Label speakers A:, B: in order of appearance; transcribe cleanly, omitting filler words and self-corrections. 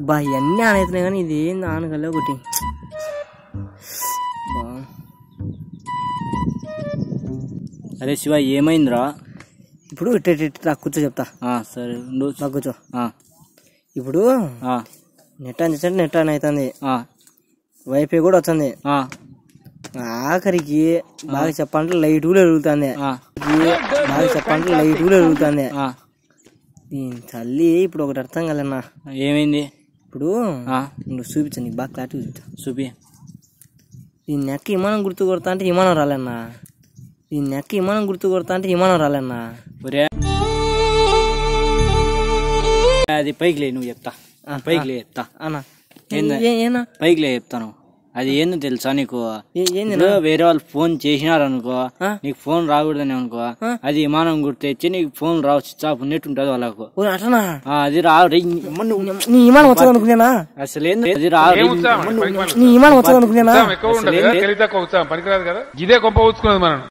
A: బా ఇవన్నీ ఆన్ అవుతున్నాయి కానీ ఇది ఏంది ఆన్ కలే ఒకటి.
B: అరే శివ ఏమైందిరా?
A: ఇప్పుడు నాకు కూర్చో చెప్తా.
B: సరే నాకు
A: కూర్చో. ఇప్పుడు నెట్ ఆన్ చేస్తే నెట్ ఆన్ అవుతుంది, వైఫై కూడా వచ్చింది. ఆఖరికి బాగా చెప్పాలంటే లైట్ కూడా ఎరుగుతుంది. బాగా చెప్పాలంటే లైట్ కూడా ఎరుగుతుంది. తల్లి ఇప్పుడు ఒకటి అర్థం కలన్నా.
B: ఏమైంది?
A: ఇప్పుడు నువ్వు చూపించు, నీకు బాగా క్లారిటీ చూపించా.
B: చూపి.
A: ఈ నెక్క విమానం గుర్తు కొడతా అంటే విమానం రాలేన్నా. ఈ నెక్క విమానం గుర్తు కొడతా అంటే విమానం రాలేన్నా.
B: అది పైకి లే, నువ్వు చెప్తా. పైకి లే చెప్తా
A: అన్నా.
B: పైకి లే చెప్తాను. అది ఏందో తెలుసా నీకు? వేరే వాళ్ళు ఫోన్ చేసినారు అనుకో, నీకు ఫోన్ రాకూడదని అనుకో, అది విమానం గుర్తు తెచ్చి నీకు ఫోన్ రావు, స్విచ్ ఆఫ్ ఉన్నట్టు ఉంటది వాళ్ళకు. అది రా అసలు ఏంది? అది రా
C: ఇదే కొంప ఊచుకున్నది మనం.